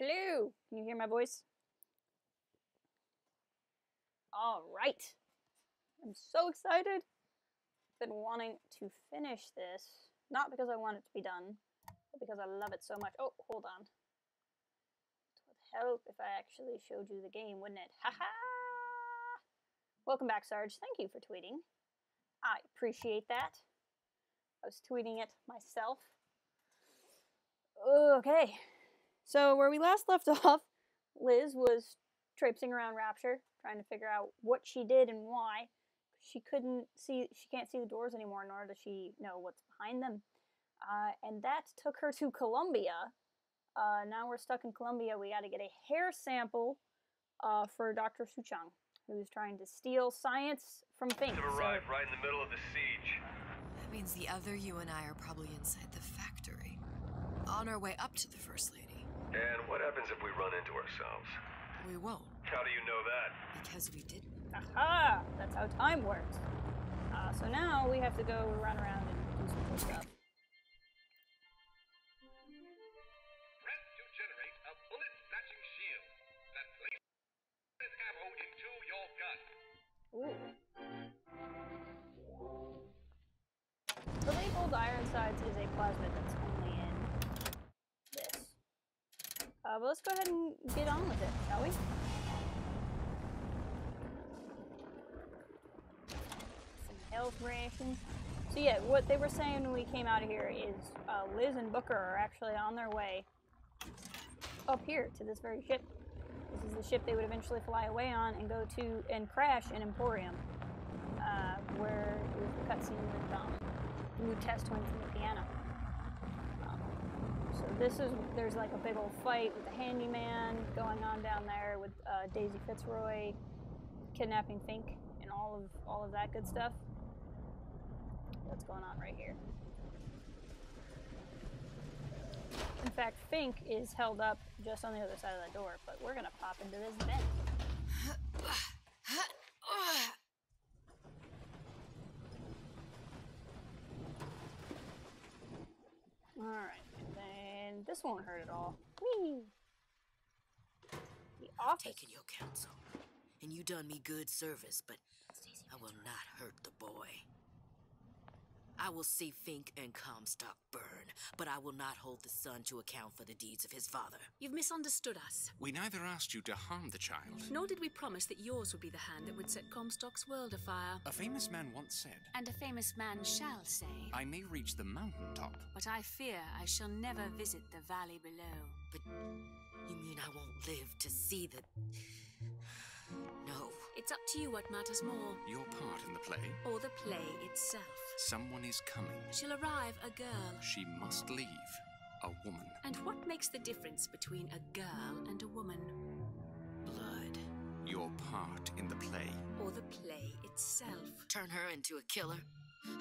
Hello! Can you hear my voice? Alright. I'm so excited. Been wanting to finish this. Not because I want it to be done, but because I love it so much. Oh, hold on. It would help if I actually showed you the game, wouldn't it? Haha! Welcome back, Sarge. Thank you for tweeting. I appreciate that. I was tweeting it myself. Okay. So where we last left off, Liz was traipsing around Rapture, trying to figure out what she did and why. She can't see the doors anymore, nor does she know what's behind them. And that took her to Columbia. Now we're stuck in Columbia. We got to get a hair sample for Dr. Suchang, who's trying to steal science from Fink. We've arrived right in the middle of the siege. That means the other you and I are probably inside the factory, on our way up to the First Lady. And what happens if we run into ourselves? We won't. How do you know that? Because we didn't. Aha! That's how time works. So now we have to go run around and do some cool stuff. Press to generate a bullet-snatching shield that places ammo into your gun. Ooh. The labeled iron sights is a plasmid that's only in this. But let's go ahead and get on with it, shall we? Some health rations. So yeah, what they were saying when we came out of here is Liz and Booker are actually on their way up here to this very ship. This is the ship they would eventually fly away on and go to and crash in Emporium, where it was the cutscene with Blue Test Twins in the piano. So there's like a big old fight with the handyman going on down there with Daisy Fitzroy kidnapping Fink and all of that good stuff. That's going on right here. In fact, Fink is held up just on the other side of that door, but we're gonna pop into this vent. Alright, and then this won't hurt at all. Whee! I've taken your counsel, and you done me good service, but I will not hurt the boy. I will see Fink and Comstock burn, but I will not hold the son to account for the deeds of his father. You've misunderstood us. We neither asked you to harm the child, Nor did we promise that yours would be the hand that would set Comstock's world afire. a famous man once said, And a famous man shall say, I may reach the mountaintop. but I fear I shall never visit the valley below. But you mean I won't live to see the... No. It's up to you what matters more, Your part in the play? or the play itself. Someone is coming. She'll arrive a girl. She must leave. A woman. And what makes the difference between a girl and a woman? Blood. Your part in the play. Or the play itself? Turn her into a killer?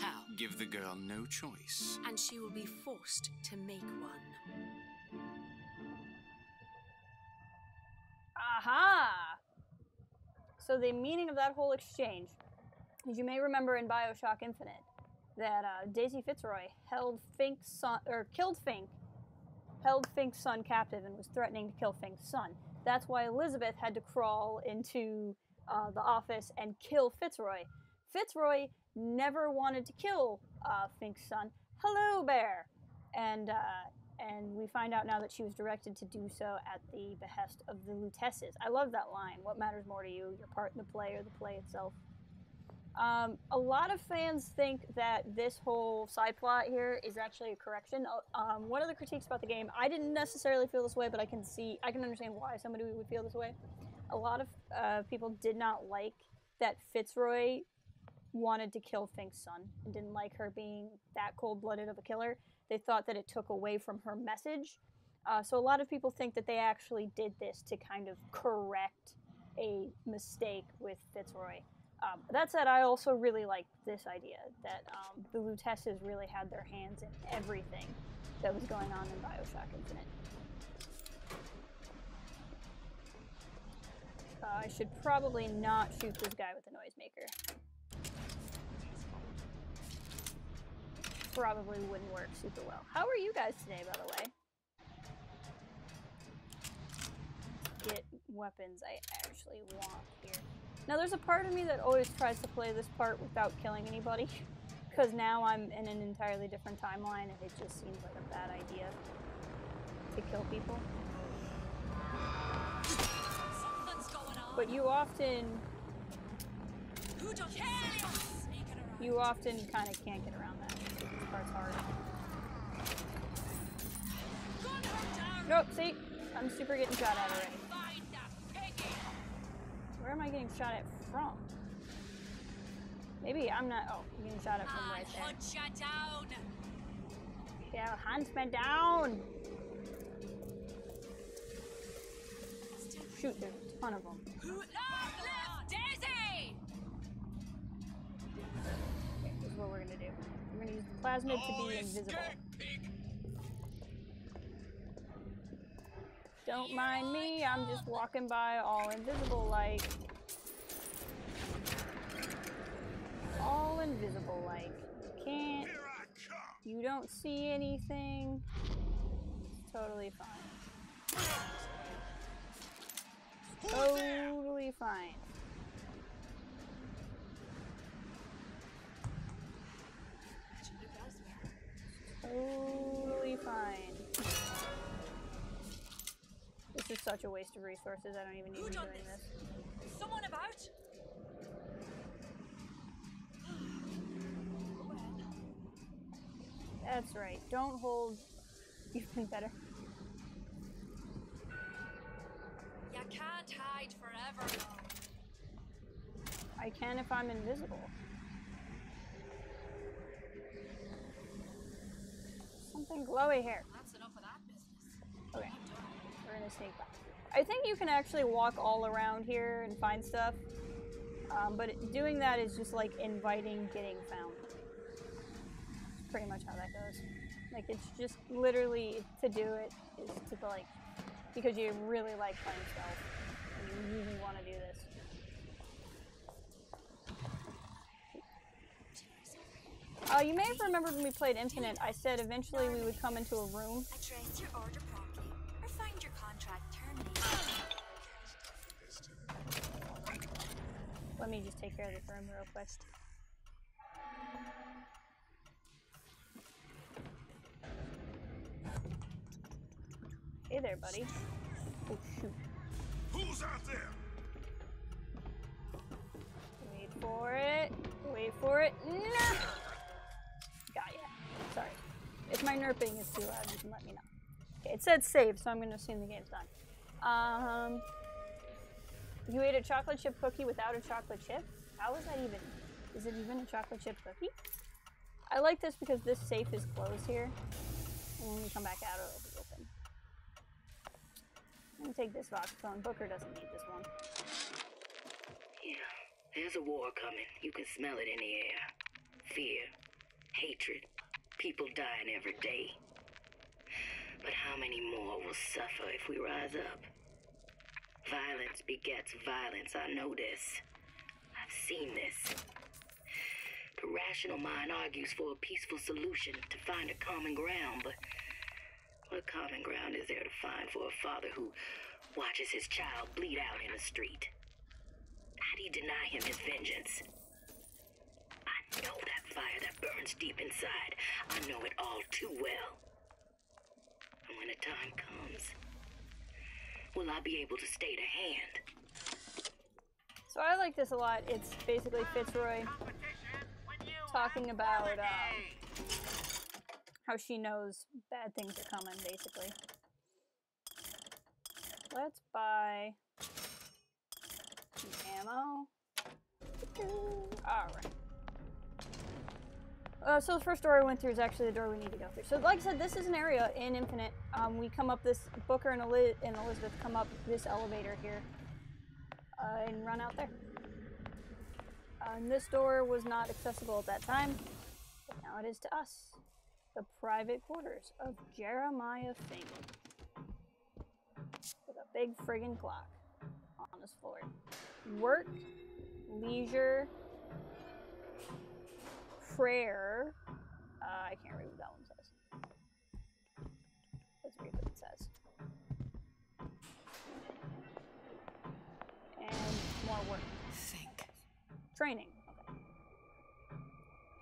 How? Give the girl no choice. And she will be forced to make one. Aha! So the meaning of that whole exchange, as you may remember in BioShock Infinite, that Daisy Fitzroy killed Fink's son captive and was threatening to kill Fink's son. That's why Elizabeth had to crawl into the office and kill Fitzroy. Fitzroy never wanted to kill Fink's son. Hello, Bear! And we find out now that she was directed to do so at the behest of the Lutesses. I love that line. What matters more to you, your part in the play or the play itself? A lot of fans think that this whole side plot here is actually a correction. One of the critiques about the game, I didn't necessarily feel this way, but I can understand why somebody would feel this way. A lot of people did not like that Fitzroy wanted to kill Fink's son and didn't like her being that cold-blooded of a killer. They thought that it took away from her message. So a lot of people think that they actually did this to kind of correct a mistake with Fitzroy. That said, I also really like this idea that the Lutesses really had their hands in everything that was going on in BioShock Infinite. I should probably not shoot this guy with the noisemaker. Probably wouldn't work super well. How are you guys today, by the way? weapons I actually want here. Now there's a part of me that always tries to play this part without killing anybody, because now I'm in an entirely different timeline and it just seems like a bad idea to kill people. But you often kind of can't get around that. This part's hard. Nope, see? I'm super getting shot at already. Where am I getting shot at from? Maybe I'm not. Oh, I'm getting shot at from right there. Hunt you down. Yeah, hunt me down! Shoot, there's a ton of them. Long live Daisy! Okay, this is what we're gonna do. We're gonna use the plasmid to be invisible. Don't mind me, I'm just walking by all invisible like. All invisible like. You can't. You don't see anything. It's totally fine. Totally fine. Totally fine. This is such a waste of resources. I don't even need to be doing this. Someone about? That's right. Don't hold. You've been better. You can't hide forever now. I can if I'm invisible. Something glowy here. That's enough of that business. Okay. We're gonna sneak by. I think you can actually walk all around here and find stuff. But doing that is just like inviting getting found. That's pretty much how that goes. Like, it's just literally to do it is to like, because you really like playing stealth and you really want to do this. You may have remembered when we played Infinite, I said eventually we would come into a room. Address your order promptly, or find your contract terminated. Let me just take care of this room real quick. Hey there, buddy. Oh, shoot. Who's out there? Wait for it. Wait for it. No! Got ya. Sorry. If my nerping is too loud, you can let me know. Okay, it said save, so I'm going to assume the game's done. You ate a chocolate chip cookie without a chocolate chip? How is that even? Is it even a chocolate chip cookie? I like this because this safe is closed here. And when we come back out, it'll be open. I'm going to take this voxphone. Booker doesn't need this one. Yeah, there's a war coming. You can smell it in the air. Fear, hatred, people dying every day. But how many more will suffer if we rise up? Violence begets violence, I know this. I've seen this. The rational mind argues for a peaceful solution to find a common ground, but what common ground is there to find for a father who watches his child bleed out in the street? How do you deny him his vengeance? I know that fire that burns deep inside. I know it all too well. And when the time comes, will I be able to stay the hand? So I like this a lot. It's basically Fitzroy talking about how she knows bad things are coming, basically. Let's buy some ammo. Alright. So the first door I went through is actually the door we need to go through. So like I said, this is an area in Infinite. We come up this, Booker and Elizabeth come up this elevator here. And run out there. And this door was not accessible at that time, but now it is to us. The private quarters of Jeremiah Fink. With a big friggin' clock on his floor. Work, leisure, prayer. I can't read what that one says. Let's read what it says. more work. Think. Training. Okay.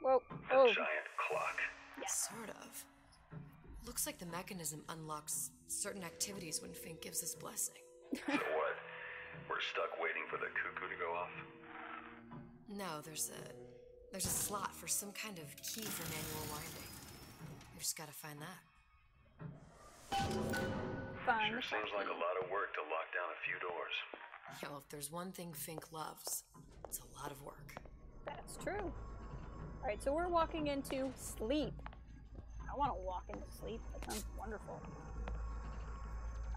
Whoa. A Oh. giant clock. Yeah. Sort of. Looks like the mechanism unlocks certain activities when Fink gives his blessing. So what? We're stuck waiting for the cuckoo to go off? No, there's a slot for some kind of key for manual winding. We just gotta find that. Fine. Sure seems like a lot of work to lock down a few doors. Yeah, well, if there's one thing Fink loves, it's a lot of work. That's true. Alright, so we're walking into sleep. I want to walk into sleep. That sounds wonderful.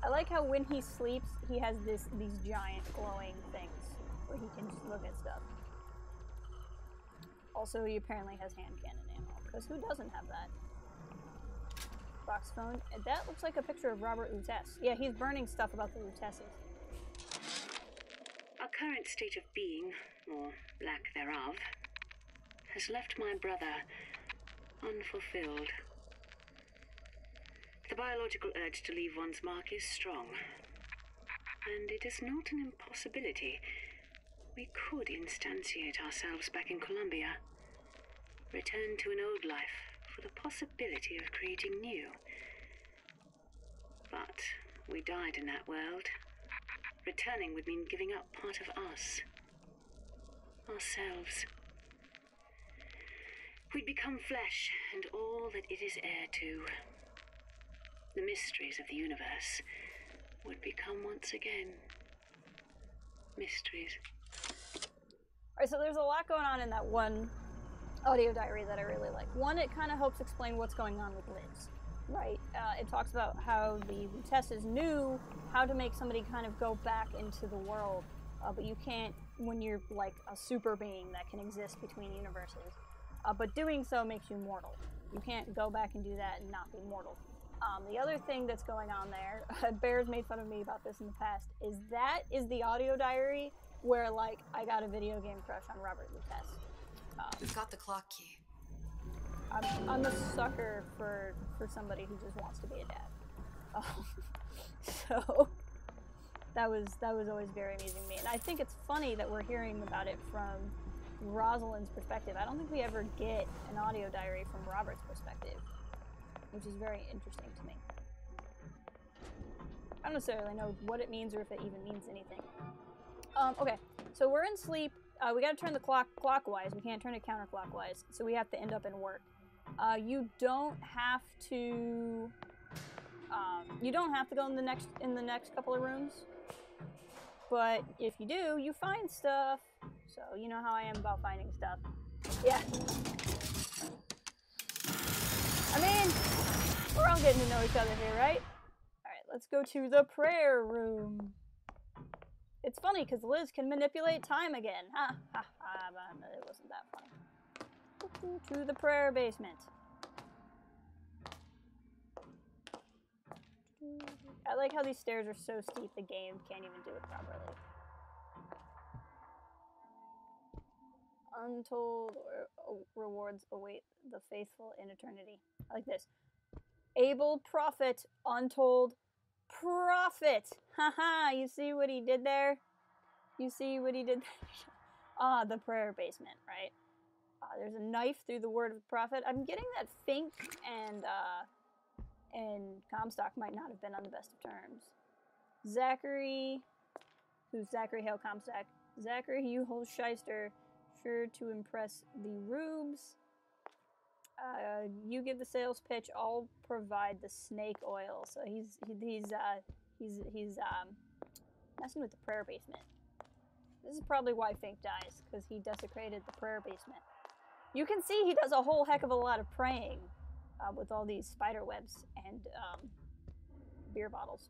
I like how when he sleeps, he has these giant glowing things where he can just look at stuff. Also, he apparently has hand cannon ammo, because who doesn't have that? Box phone. And that looks like a picture of Robert Lutece. Yeah, he's burning stuff about the Luteces. Our current state of being, or lack thereof, has left my brother unfulfilled. The biological urge to leave one's mark is strong, and it is not an impossibility. We could instantiate ourselves back in Columbia, return to an old life for the possibility of creating new. But we died in that world. Returning would mean giving up part of us, ourselves. We'd become flesh and all that it is heir to. The mysteries of the universe would become once again mysteries. Alright, so there's a lot going on in that one audio diary that I really like. One, it kind of helps explain what's going on with Liz, right? It talks about how the Luteces knew how to make somebody kind of go back into the world, but you can't when you're like a super being that can exist between universes. But doing so makes you mortal. You can't go back and do that and not be mortal. The other thing that's going on there, Bear's made fun of me about this in the past, is that is the audio diary where, like, I got a video game crush on Robert Lutece. We've got the clock key. I'm a sucker for somebody who just wants to be a dad. So that was always very amusing to me. And I think it's funny that we're hearing about it from Rosalind's perspective. I don't think we ever get an audio diary from Robert's perspective, which is very interesting to me. I don't necessarily know what it means or if it even means anything. Okay, so we're in sleep. We gotta turn the clock clockwise. We can't turn it counterclockwise, so we have to end up in work. You don't have to go in the next couple of rooms, but if you do, you find stuff. So you know how I am about finding stuff. Yeah. I mean, we're all getting to know each other here, right? Alright, let's go to the prayer room. It's funny because Liz can manipulate time again. Ha ha ha, but it wasn't that funny. To the prayer basement. I like how these stairs are so steep the game can't even do it properly. Untold rewards await the faithful in eternity. I like this. Able prophet, untold profit. Haha, you see what he did there? You see what he did there? The prayer basement, right? There's a knife through the word of the prophet. I'm getting that Fink and Comstock might not have been on the best of terms. Zachary, who's Zachary Hale Comstock? Zachary, you whole shyster, sure to impress the rubes. You give the sales pitch. I'll provide the snake oil. So he's messing with the prayer basement. This is probably why Fink dies, because he desecrated the prayer basement. You can see he does a whole heck of a lot of praying with all these spider webs and beer bottles.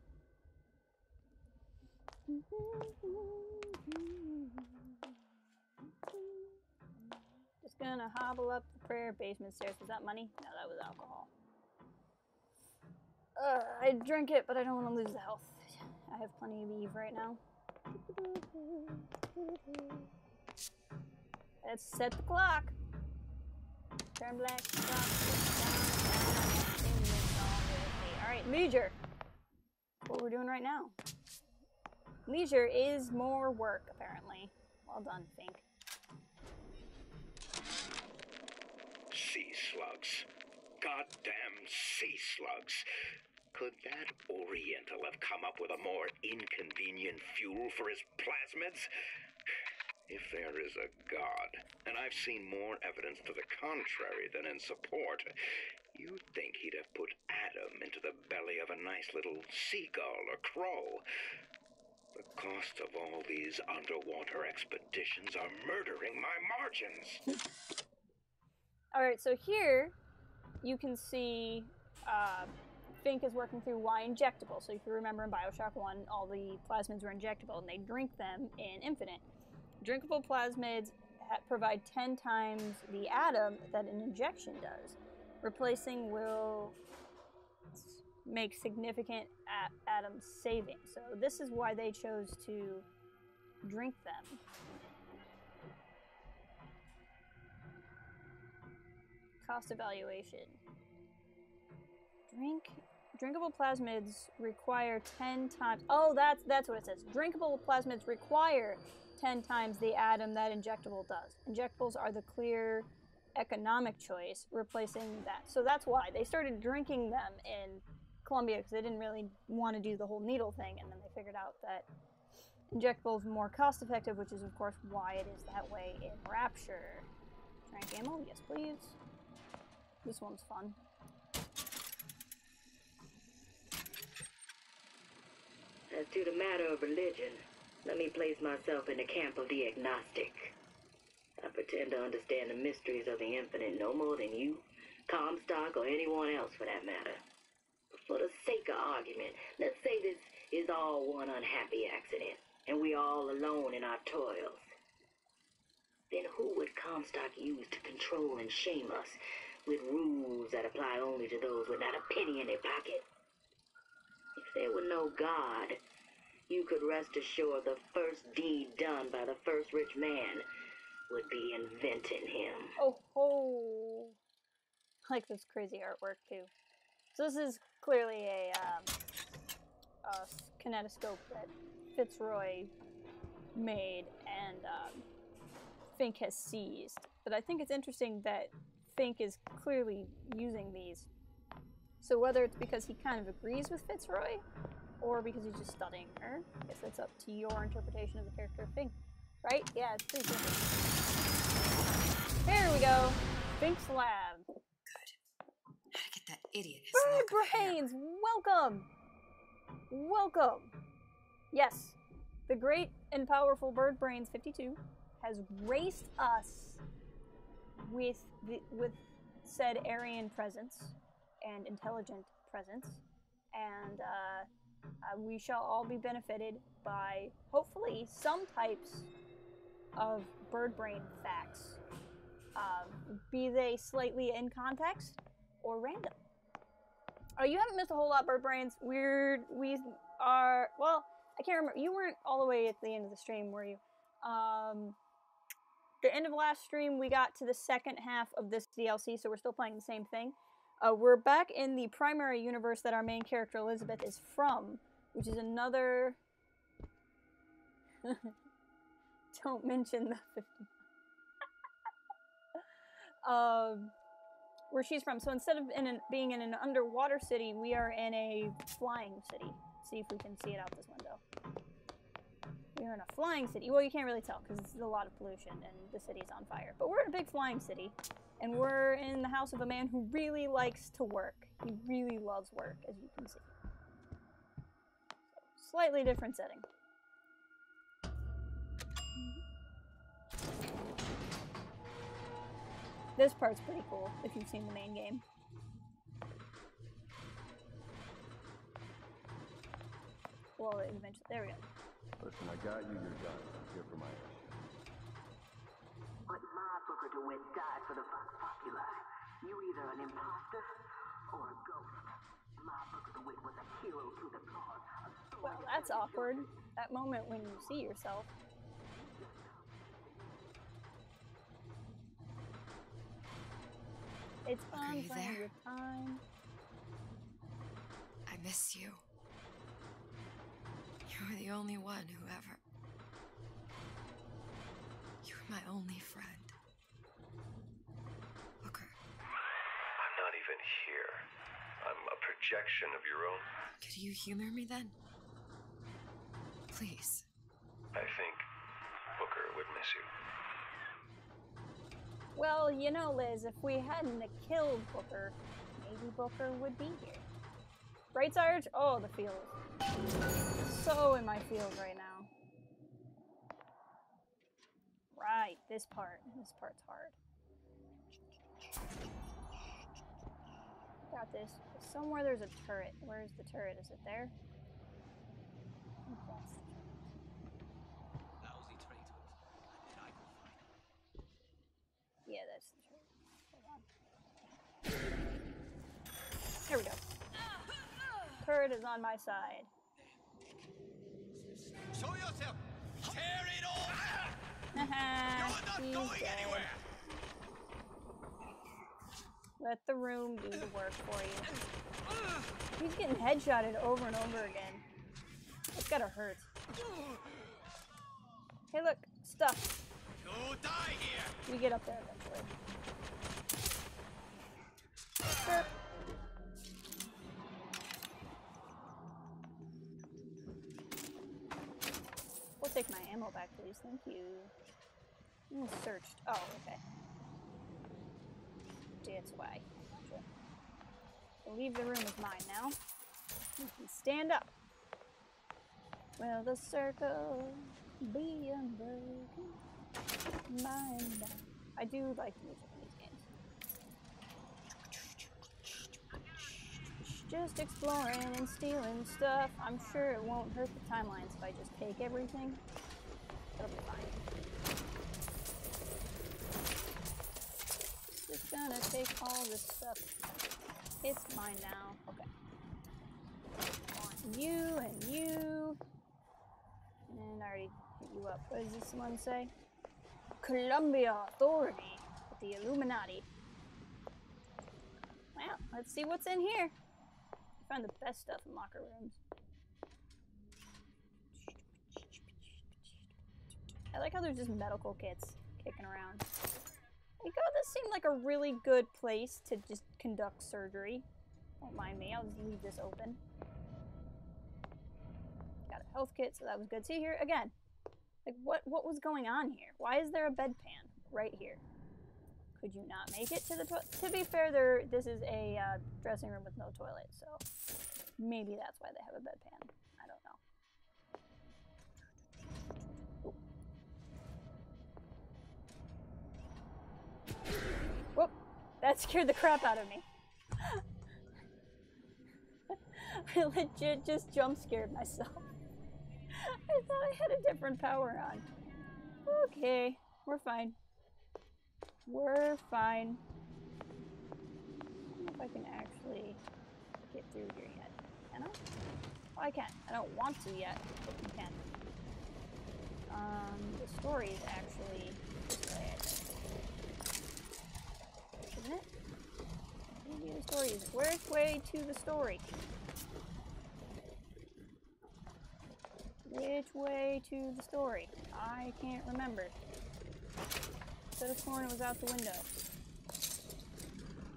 Just gonna hobble up the prayer basement stairs. Was that money? No, that was alcohol. I drink it, but I don't want to lose the health. I have plenty of Eve right now. Let's set the clock. Turn black. Alright, leisure. What we're doing right now. Leisure is more work, apparently. Well done, Fink. Sea slugs. Goddamn sea slugs. Could that Oriental have come up with a more inconvenient fuel for his plasmids? If there is a God, and I've seen more evidence to the contrary than in support, you'd think he'd have put Adam into the belly of a nice little seagull or crow. The cost of all these underwater expeditions are murdering my margins. Alright, so here you can see Fink is working through Y injectable. So if you remember in BioShock 1, all the plasmids were injectable and they drink them in Infinite. Drinkable plasmids provide 10 times the atom that an injection does. Replacing will make significant atom savings. So this is why they chose to drink them. Cost evaluation. Drinkable plasmids require 10 times... Oh, that's what it says. Drinkable plasmids require 10 times the atom that injectable does. Injectables are the clear economic choice, replacing that. So that's why they started drinking them in Columbia, because they didn't really want to do the whole needle thing, and then they figured out that injectables are more cost effective, which is of course why it is that way in Rapture. Trank ammo, yes please. This one's fun. As to the matter of religion, let me place myself in the camp of the agnostic. I pretend to understand the mysteries of the infinite no more than you, Comstock, or anyone else for that matter. But for the sake of argument, let's say this is all one unhappy accident, and we're all alone in our toils. Then who would Comstock use to control and shame us with rules that apply only to those with not a penny in their pocket? If there were no God, you could rest assured the first deed done by the first rich man would be inventing him. Oh ho! I like this crazy artwork too. So this is clearly a kinetoscope that Fitzroy made and Fink has seized. But I think it's interesting that Fink is clearly using these. So whether it's because he kind of agrees with Fitzroy, or because he's just studying her, I guess that's up to your interpretation of the character of Fink. Right? Yeah, it's pretty simple. There we go! Fink's lab. Good. How to get that idiot his Bird lock of hair. Brains! Welcome! Welcome! Yes, the great and powerful Bird Brains 52 has graced us with said Aryan presence and intelligent presence, and we shall all be benefited by, hopefully, some types of bird brain facts, be they slightly in context or random. Oh, you haven't missed a whole lot, Bird Brains. We are, well, I can't remember. You weren't all the way at the end of the stream, were you? The end of last stream, we got to the second half of this DLC, so we're still playing the same thing. We're back in the primary universe that our main character Elizabeth is from, which is another... Don't mention the 50. Where she's from. So instead of being in an underwater city, we are in a flying city. See if we can see it out this window. We're in a flying city. Well, you can't really tell because there's a lot of pollution and the city's on fire. But we're in a big flying city, and we're in the house of a man who really likes to work. He really loves work, as you can see. So, slightly different setting. This part's pretty cool, if you've seen the main game. Well, eventually, there we go. Listen, I got you your gun. I'm here for my ass. But my Booker DeWitt died for the Vox Populi. You either an imposter or a ghost. My Booker DeWitt was a hero to the cause. Well, that's awkward. That moment when you see yourself. It's fun playing with time. I miss you. You You're the only one who ever... You're my only friend. Booker. I'm not even here. I'm a projection of your own. Could you humor me then? Please. I think Booker would miss you. Well, you know, Liz, if we hadn't killed Booker, maybe Booker would be here. Right, Sarge? Oh, the feels. So in my feels right now. Right, this part. This part's hard. Got this. Somewhere there's a turret. Where's the turret? Is it there? Lousy traitors. I could find them. Yeah, that's the turret. Hold on. Here we go. Turret is on my side. Show yourself! Tear it off! Haha, You're not going anywhere! Let the room do the work for you. He's getting headshotted over and over again. It's gotta hurt. Hey, look, stuff. You die here! We get up there eventually. Sure. We'll take my ammo back, please. Thank you. Searched. Oh, okay. That's why. Gotcha. I believe the room is mine now. You can stand up. Will the circle be unbroken? Mine. I do like the music in these games. Just exploring and stealing stuff. I'm sure it won't hurt the timelines if I just take everything. It'll be fine. Just gonna take all this stuff. It's mine now. Okay. Want you and you. And I already hit you up. What does this one say? Columbia Authority with the Illuminati. Well, let's see what's in here. I found the best stuff in locker rooms. I like how there's just medical kits kicking around. Like, oh, this seemed like a really good place to just conduct surgery. Don't mind me, I'll just leave this open. Got a health kit, so that was good. See here, again, like what was going on here? Why is there a bedpan right here? Could you not make it to the toilet? To be fair, this is a dressing room with no toilet, so maybe that's why they have a bedpan. I don't know. Whoop! That scared the crap out of me. I legit just jump scared myself. I thought I had a different power on. Okay, we're fine. We're fine. I don't know if I can actually get through here yet. Can I? Oh, I can. I don't want to yet, but we can. The story is actually this way, I think. Isn't it? Maybe the story is. Which way to the story? Which way to the story? I can't remember. Could have sworn it was out the window.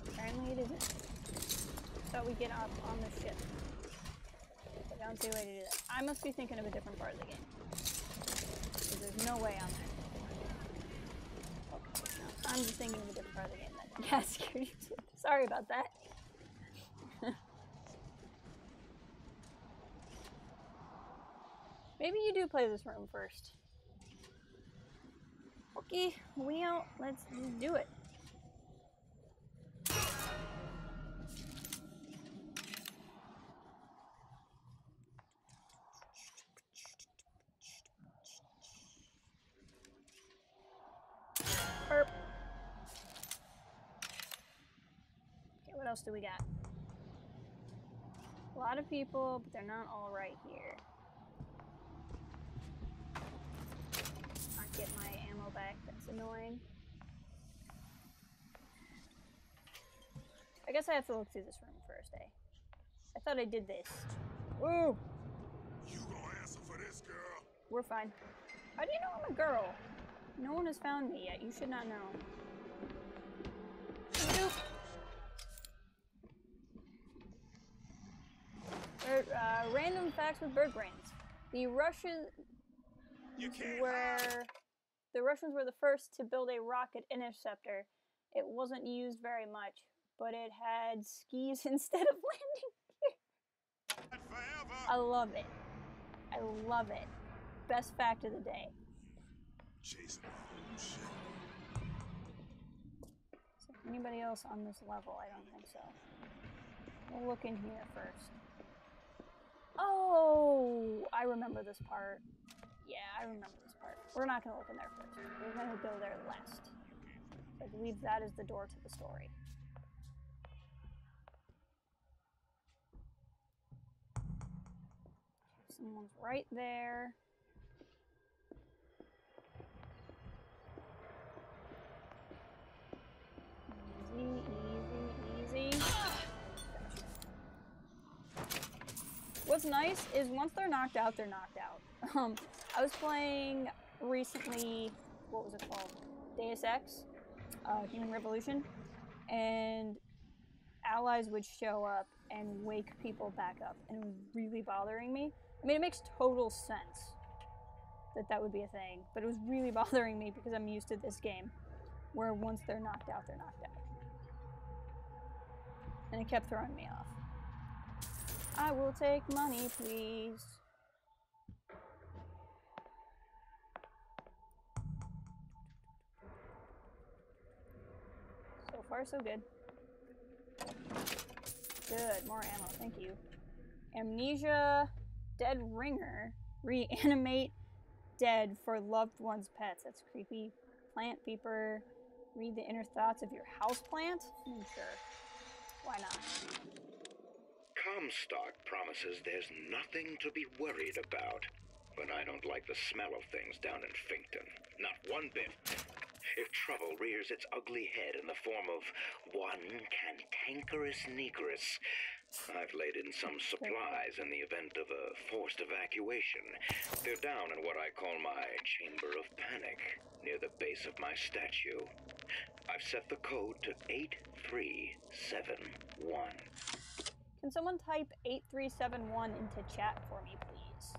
Apparently it isn't. Thought we'd get up on the ship. But I don't see a way to do that. I must be thinking of a different part of the game. Because there's no way on there. Okay, no, I'm just thinking of a different part of the game then. Yeah, scared you too. Sorry about that. Maybe you do play this room first. Okay, well, let's just do it. Burp. Okay, what else do we got? A lot of people, but they're not all right here. Get my ammo back, that's annoying. I guess I have to look through this room first, eh? I thought I did this. Woo! You gonna answer for We're fine. How do you know I'm a girl? No one has found me yet. You should not know. Nope. Random facts with bird brains. The Russians were the first to build a rocket interceptor. It wasn't used very much, but it had skis instead of landing gear. I love it. I love it. Best fact of the day. Is there anybody else on this level? I don't think so. We'll look in here first. Oh, I remember this part. Yeah, I remember this part. We're not going to look in there first. We're going to go there last. I believe that is the door to the story. Someone's right there. Easy, easy, easy. What's nice is once they're knocked out, they're knocked out. I was playing recently, what was it called? Deus Ex, Human Revolution, and allies would show up and wake people back up, and it was really bothering me. I mean, it makes total sense that that would be a thing, but it was really bothering me because I'm used to this game, where once they're knocked out, they're knocked out. And it kept throwing me off. I will take money, please. So far, so good. Good, more ammo, thank you. Amnesia, dead ringer, reanimate dead for loved one's pets. That's creepy. Plant peeper, read the inner thoughts of your houseplant? Sure. Why not? Comstock promises there's nothing to be worried about. But I don't like the smell of things down in Finkton. Not one bit. If trouble rears its ugly head in the form of one cantankerous negress, I've laid in some supplies in the event of a forced evacuation. They're down in what I call my chamber of panic, near the base of my statue. I've set the code to 8371. Can someone type 8371 into chat for me, please?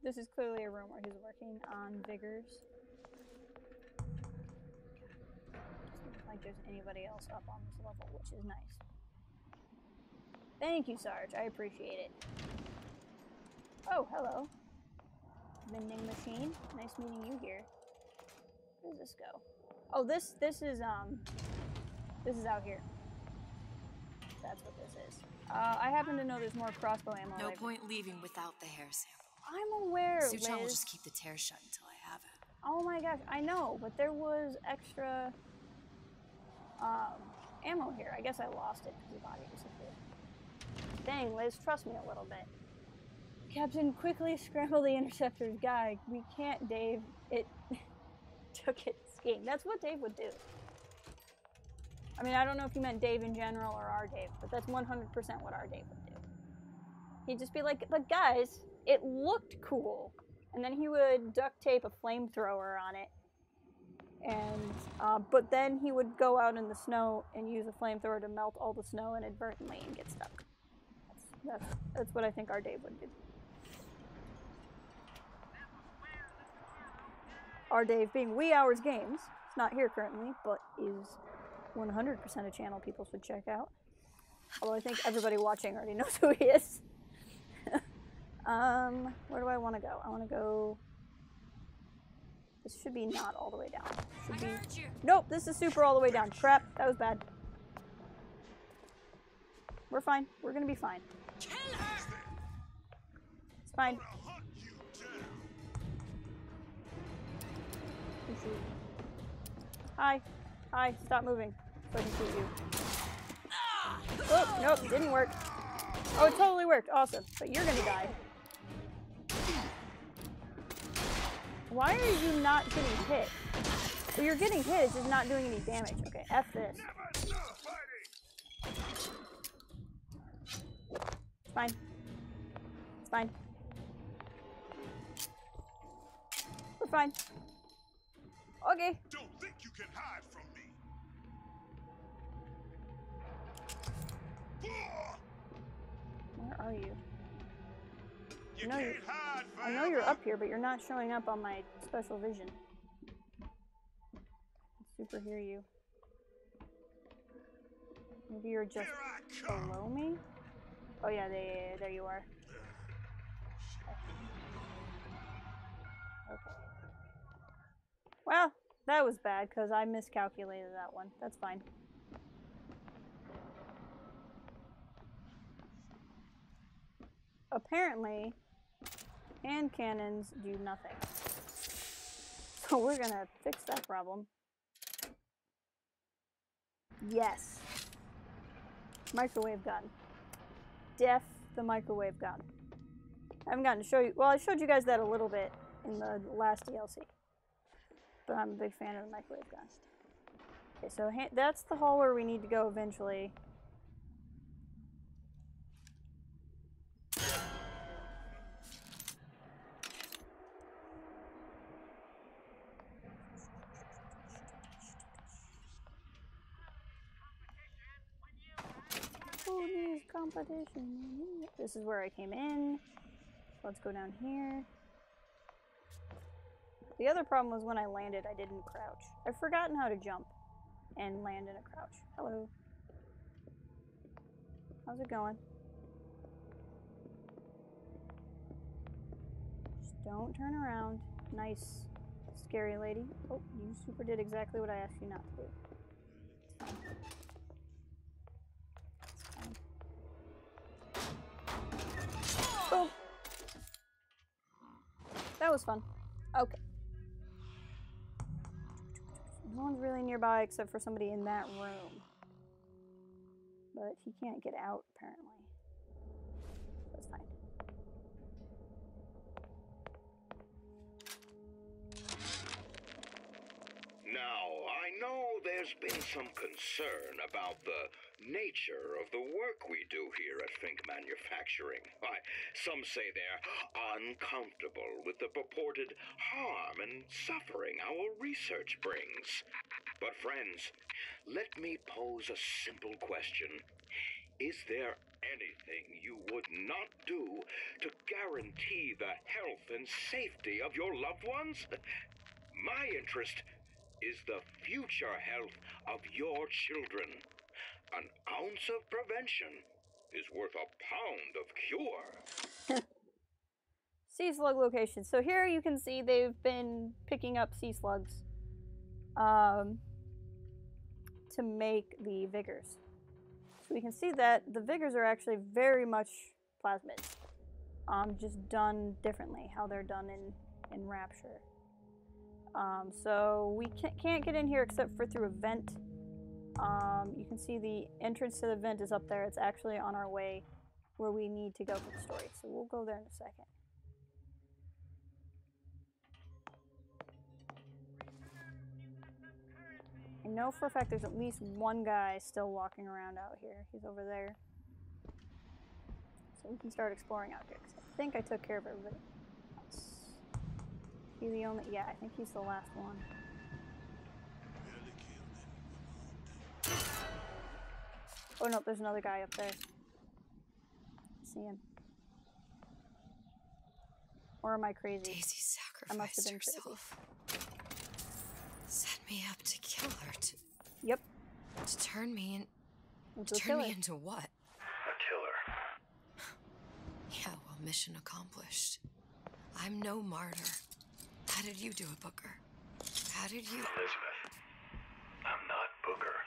This is clearly a room where he's working on Vigors. Doesn't look like there's anybody else up on this level, which is nice. Thank you, Sarge. I appreciate it. Oh, hello. Vending machine. Nice meeting you here. Where does this go? Oh, this is out here. That's what this is. I happen to know there's more crossbow ammo. No point leaving without the hair sample. I'm aware, Liz. Suchong will just keep the tear shut until I have it. Oh my gosh, I know, but there was extra ammo here. I guess I lost it because the body disappeared. Dang, Liz, trust me a little bit. Captain, quickly scramble the interceptor's guy. We can't, Dave. It took it skiing. That's what Dave would do. I mean, I don't know if you meant Dave in general or our Dave, but that's 100% what our Dave would do. He'd just be like, but guys, it looked cool. And then he would duct tape a flamethrower on it. And, but then he would go out in the snow and use a flamethrower to melt all the snow inadvertently and get stuck. That's what I think our Dave would do. Our Dave being Wee Hours Games. It's not here currently, but is 100% a channel people should check out. Although I think everybody watching already knows who he is. Where do I want to go? I want to go... This should be not all the way down. Should be... Nope, this is super all the way down. Crap, that was bad. We're fine. We're gonna be fine. It's fine. Hi. Hi, stop moving so I can shoot you. Oh, nope, didn't work. Oh, it totally worked. Awesome. But you're gonna die. Why are you not getting hit? Well, you're getting hit, it's just not doing any damage. Okay, F this. It's fine. It's fine. We're fine. Okay. Don't think you can hide from me. Where are you? You I know can't hide I know you're up here, but you're not showing up on my special vision. I super hear you. Maybe you're just below me? Oh yeah, there you are. Okay. Well, that was bad because I miscalculated that one. That's fine. Apparently, hand cannons do nothing. So we're gonna fix that problem. Yes. Microwave gun. Def the microwave gun. I haven't gotten to show you. Well, I showed you guys that a little bit in the last DLC. But I'm a big fan of the microwave gun. Okay, so that's the hall where we need to go eventually. Who needs competition? This is where I came in. Let's go down here. The other problem was when I landed, I didn't crouch. I've forgotten how to jump and land in a crouch. Hello. How's it going? Just don't turn around. Nice, scary lady. Oh, you super did exactly what I asked you not to do. It's fine. Boom. That was fun. Okay. No one's really nearby except for somebody in that room. But he can't get out, apparently. That's fine. Now, I know there's been some concern about the nature of the work we do here at Fink Manufacturing. Why, some say they're uncomfortable with the purported harm and suffering our research brings. But friends, let me pose a simple question. Is there anything you would not do to guarantee the health and safety of your loved ones? My interest is the future health of your children. An ounce of prevention is worth a pound of cure. Sea slug location. So here you can see they've been picking up sea slugs to make the vigors. So we can see that the vigors are actually very much plasmids. Just done differently, how they're done in Rapture. So we can't get in here except for through a vent. You can see the entrance to the vent is up there. It's actually on our way where we need to go for the story. So we'll go there in a second. I know for a fact there's at least one guy still walking around out here. He's over there. So we can start exploring out here. 'Cause I think I took care of everybody. He's the only... Yeah, I think he's the last one. Oh no, there's another guy up there. I see him. Or am I crazy? Daisy I must have sacrificed been herself. Set me up to kill her. Yep. To turn me in. Into To turn me into what? A killer. Yeah, well, mission accomplished. I'm no martyr. How did you do it, Booker? How did you? Elizabeth, I'm not Booker.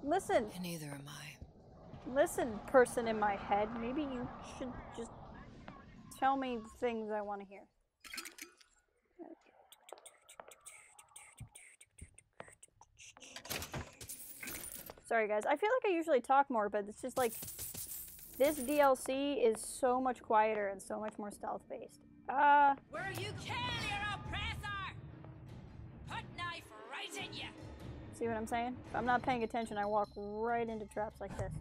Listen. And neither am I. Listen, person in my head. Maybe you should just tell me things I want to hear. Sorry guys, I feel like I usually talk more, but it's just like this DLC is so much quieter and so much more stealth based. Where you kill your oppressor! Put knife right in you! See what I'm saying? If I'm not paying attention, I walk right into traps like this.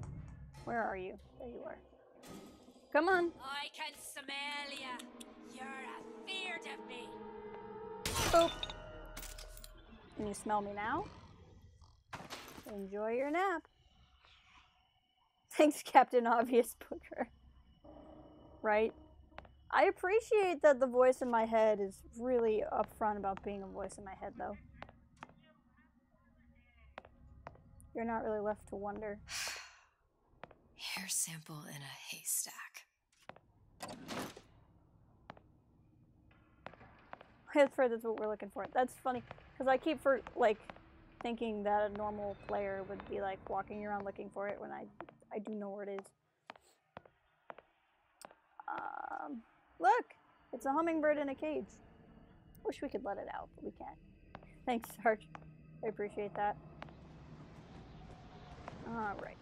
Where are you? There you are. Come on. I can smell ya. You're afeard of me. Boop. Can you smell me now? Enjoy your nap. Thanks, Captain Obvious Booker. Right? I appreciate that the voice in my head is really upfront about being a voice in my head, though. You're not really left to wonder. Hair sample in a haystack. That's what we're looking for. That's funny, because I keep thinking that a normal player would be like walking around looking for it when I do know where it is. Look, it's a hummingbird in a cage. Wish we could let it out, but we can't. Thanks, Sarge. I appreciate that. All right.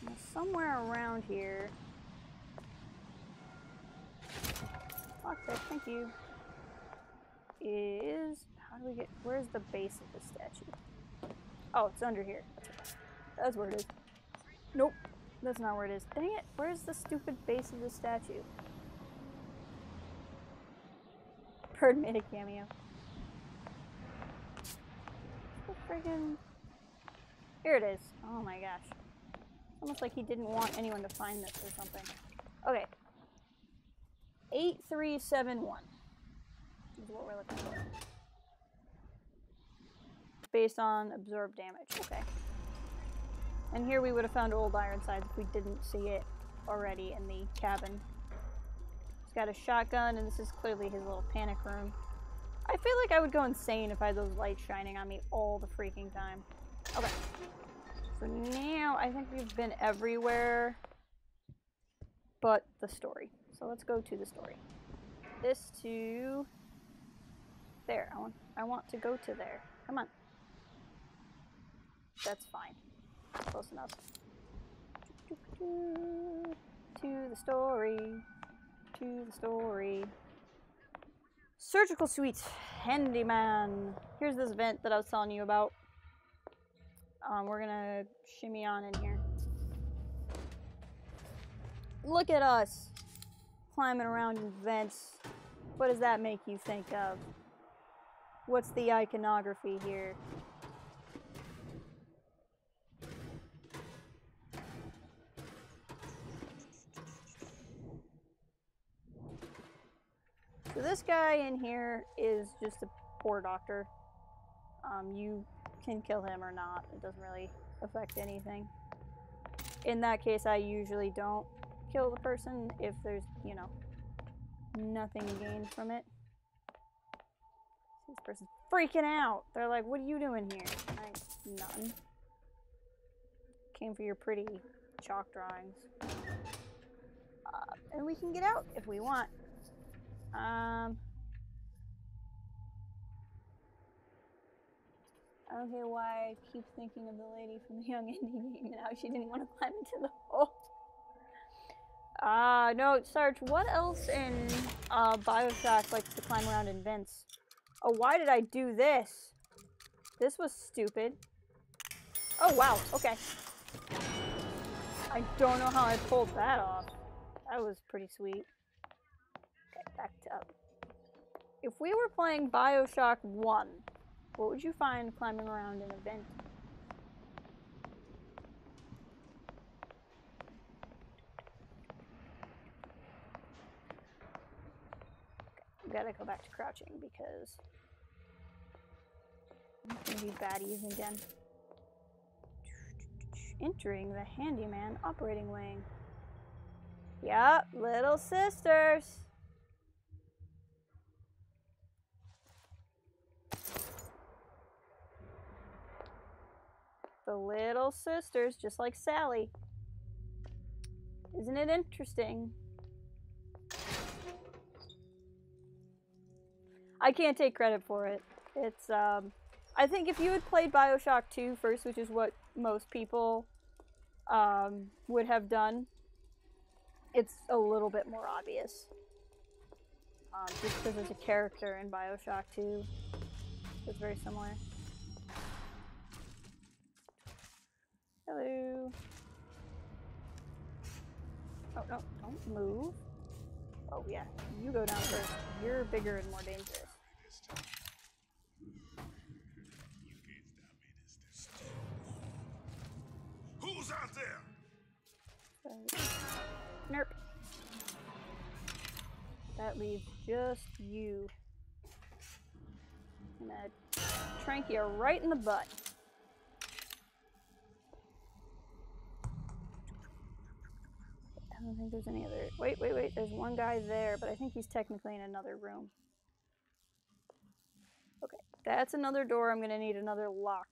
Now, somewhere around here. Okay, thank you. How do we get? Where's the base of the statue? Oh, it's under here. That's where it is. Nope, that's not where it is. Dang it! Where's the stupid base of the statue? Bird made a cameo. The friggin'. Here it is. Oh my gosh. It's almost like he didn't want anyone to find this or something. Okay. 8371 is what we're looking for. Based on absorbed damage. Okay. And here we would have found old Ironsides if we didn't see it already in the cabin. He's got a shotgun, and this is clearly his little panic room. I feel like I would go insane if I had those lights shining on me all the freaking time. Okay. So now I think we've been everywhere but the story. So let's go to the story. This to there. I want to go to there. Come on. That's fine. Close enough. To the story. To the story. Surgical suite. Handyman. Here's this vent that I was telling you about. We're gonna shimmy on in here. Look at us. Climbing around in vents. What does that make you think of? What's the iconography here? So this guy in here is just a poor doctor. You can kill him or not. It doesn't really affect anything. In that case, I usually don't kill the person if there's, you know, nothing gained from it. This person's freaking out. They're like, what are you doing here? None. Came for your pretty chalk drawings. And we can get out if we want. I don't get why I keep thinking of the lady from the Young Indie game and how she didn't want to climb into the hole. No, Sarge, what else in BioShock likes to climb around in vents? Oh, why did I do this? This was stupid. Oh, wow, okay. I don't know how I pulled that off. That was pretty sweet. Okay, backed up. If we were playing BioShock 1, what would you find climbing around in a vent? We gotta go back to crouching because I'm gonna be baddies again. Entering the handyman operating wing. Yup, little sisters. The little sisters, just like Sally. Isn't it interesting? I can't take credit for it. It's, I think if you had played BioShock 2 first, which is what most people, would have done, it's a little bit more obvious. Just because there's a character in BioShock 2 that's very similar. Hello. no, don't move. Oh yeah, you go down first. You're bigger and more dangerous. Who's out there? Nerp. That leaves just you. I'm gonna trank you right in the butt. I don't think there's any other. Wait. There's one guy there, but I think he's technically in another room. Okay, that's another door I'm gonna need another lock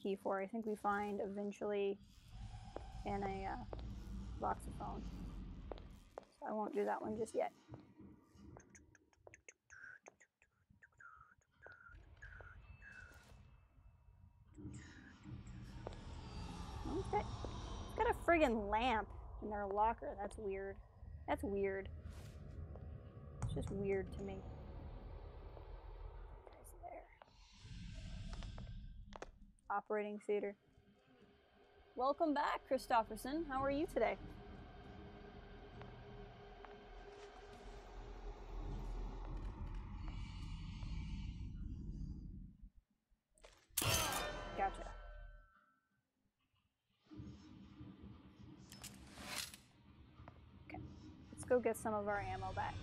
key for. I think we find eventually in a voxophone. So I won't do that one just yet. It's got a friggin' lamp in their locker. That's weird. That's weird. It's just weird to me. Guy's there. Operating theater. Welcome back, Christofferson. How are you today? Gotcha. Okay, let's go get some of our ammo back.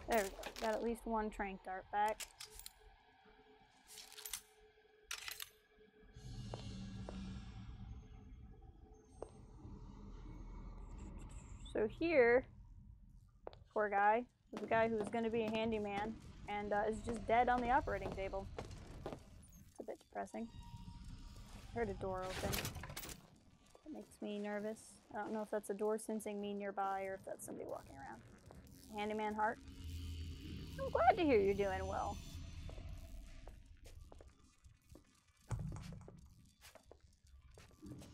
There we go. Got at least one trank dart back. So here, poor guy, was a guy who was going to be a handyman and is just dead on the operating table. It's a bit depressing. Heard a door open. That makes me nervous. I don't know if that's a door sensing me nearby or if that's somebody walking around. Handyman heart. I'm glad to hear you're doing well.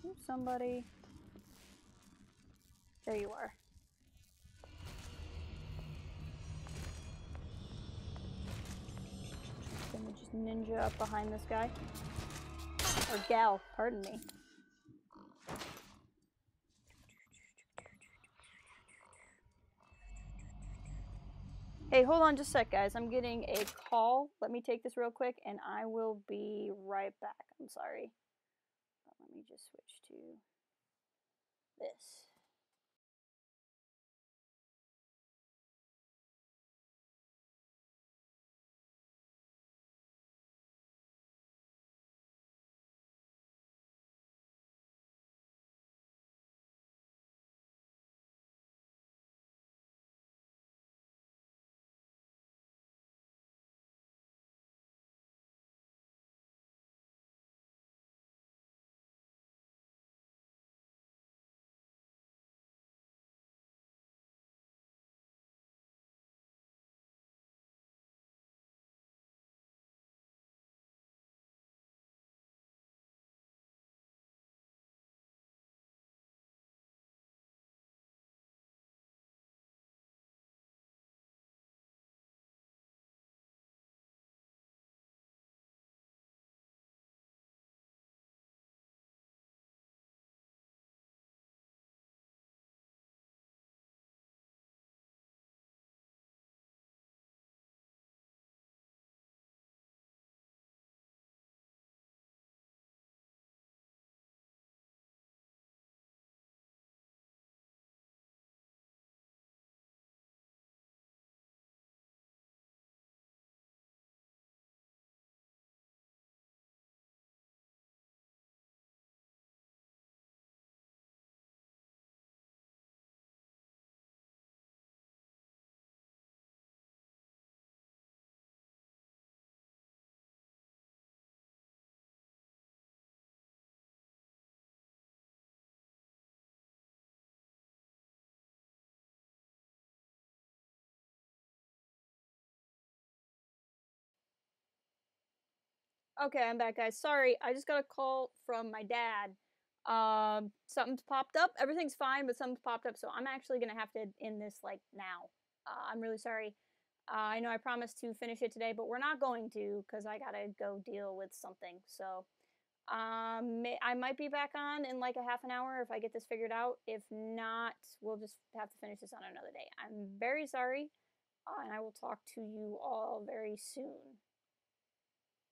There's somebody. There you are. Gonna just ninja up behind this guy. Or gal, pardon me. Hey, hold on just a sec, guys. I'm getting a call. Let me take this real quick, and I will be right back. I'm sorry. Let me just switch to this. Okay, I'm back, guys. Sorry, I just got a call from my dad. Something's popped up. Everything's fine, but something's popped up, so I'm actually gonna have to end this like now. I'm really sorry. I know I promised to finish it today, but we're not going to because I gotta go deal with something. So, I might be back on in like a half an hour if I get this figured out. If not, we'll just have to finish this on another day. I'm very sorry, and I will talk to you all very soon.